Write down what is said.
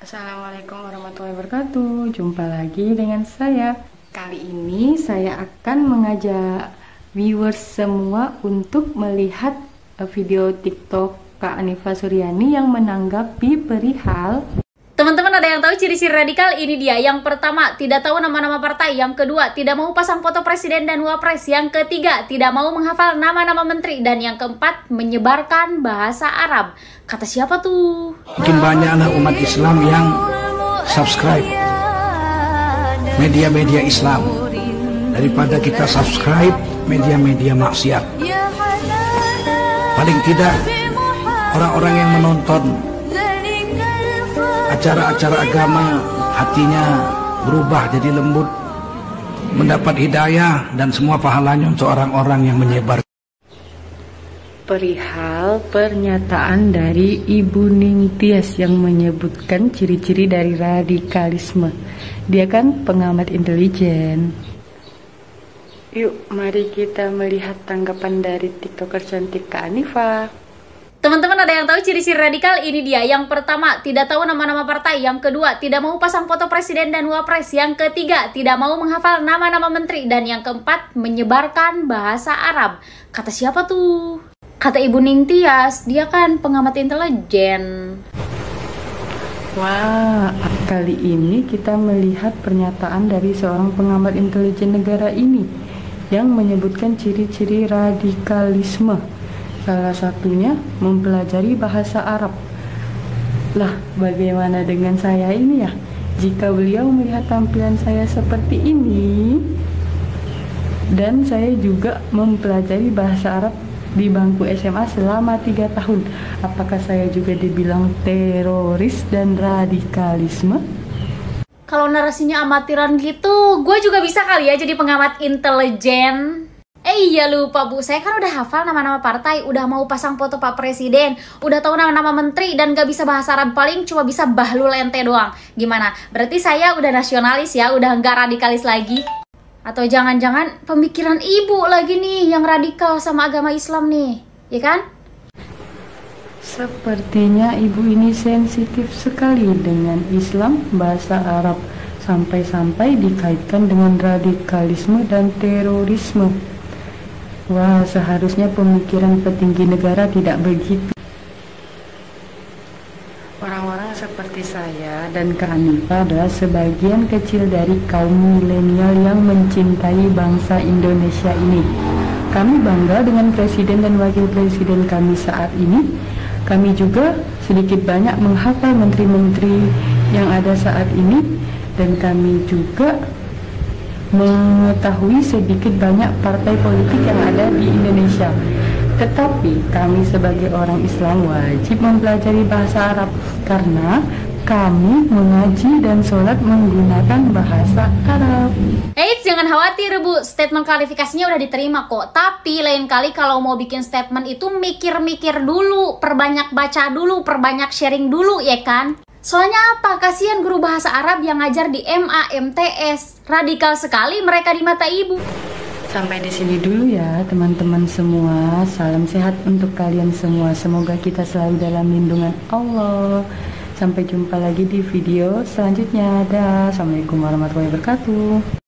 Assalamualaikum warahmatullahi wabarakatuh. Jumpa lagi dengan saya. Kali ini saya akan mengajak viewers semua untuk melihat video TikTok Kak Anifa Suryani yang menanggapi perihal. Teman-teman, ada yang tahu ciri-ciri radikal? Ini dia. Yang pertama, tidak tahu nama-nama partai. Yang kedua, tidak mau pasang foto presiden dan wapres. Yang ketiga, tidak mau menghafal nama-nama menteri. Dan yang keempat, menyebarkan bahasa Arab. Kata siapa tuh? Mungkin banyak anak umat Islam yang subscribe media-media Islam daripada kita subscribe media-media maksiat. Paling tidak orang-orang yang menonton acara-acara agama hatinya berubah jadi lembut, mendapat hidayah dan semua pahalanya untuk orang-orang yang menyebar. Perihal pernyataan dari Ibu Ningtyas yang menyebutkan ciri-ciri dari radikalisme. Dia kan pengamat intelijen. Yuk, mari kita melihat tanggapan dari TikToker cantik Kak Anifa. Teman-teman, ada yang tahu ciri-ciri radikal? Ini dia. Yang pertama, tidak tahu nama-nama partai. Yang kedua, tidak mau pasang foto presiden dan wapres. Yang ketiga, tidak mau menghafal nama-nama menteri. Dan yang keempat, menyebarkan bahasa Arab. Kata siapa tuh? Kata Ibu Ningtyas, dia kan pengamat intelijen. Wah, kali ini kita melihat pernyataan dari seorang pengamat intelijen negara ini yang menyebutkan ciri-ciri radikalisme. Salah satunya mempelajari bahasa Arab. Lah, bagaimana dengan saya ini ya? Jika beliau melihat tampilan saya seperti ini, dan saya juga mempelajari bahasa Arab di bangku SMA selama 3 tahun, apakah saya juga dibilang teroris dan radikalisme? Kalau narasinya amatiran gitu, gue juga bisa kali ya jadi pengamat intelijen. Iya lupa Bu, saya kan udah hafal nama-nama partai, udah mau pasang foto Pak Presiden, udah tahu nama-nama menteri, dan gak bisa bahasa Arab, paling cuma bisa bahlul ente doang. Gimana? Berarti saya udah nasionalis ya, udah nggak radikalis lagi? Atau jangan-jangan pemikiran ibu lagi nih yang radikal sama agama Islam nih, ya kan? Sepertinya ibu ini sensitif sekali dengan Islam, bahasa Arab, sampai-sampai dikaitkan dengan radikalisme dan terorisme. Wah, seharusnya pemikiran petinggi negara tidak begitu. Orang-orang seperti saya dan Kak Anifa adalah sebagian kecil dari kaum milenial yang mencintai bangsa Indonesia ini. Kami bangga dengan presiden dan wakil presiden kami saat ini. Kami juga sedikit banyak menghafal menteri-menteri yang ada saat ini, dan kami juga mengetahui sedikit banyak partai politik yang ada di Indonesia. Tetapi kami sebagai orang Islam wajib mempelajari bahasa Arab karena kami mengaji dan sholat menggunakan bahasa Arab. Eits, jangan khawatir Bu, statement klarifikasinya udah diterima kok. Tapi lain kali kalau mau bikin statement itu mikir-mikir dulu, perbanyak baca dulu, perbanyak sharing dulu, ya kan? Soalnya apa? Kasihan guru bahasa Arab yang ngajar di MA, MTS. Radikal sekali mereka di mata ibu. Sampai di sini dulu ya teman-teman semua. Salam sehat untuk kalian semua. Semoga kita selalu dalam lindungan Allah. Sampai jumpa lagi di video selanjutnya. Dah. Assalamualaikum warahmatullahi wabarakatuh.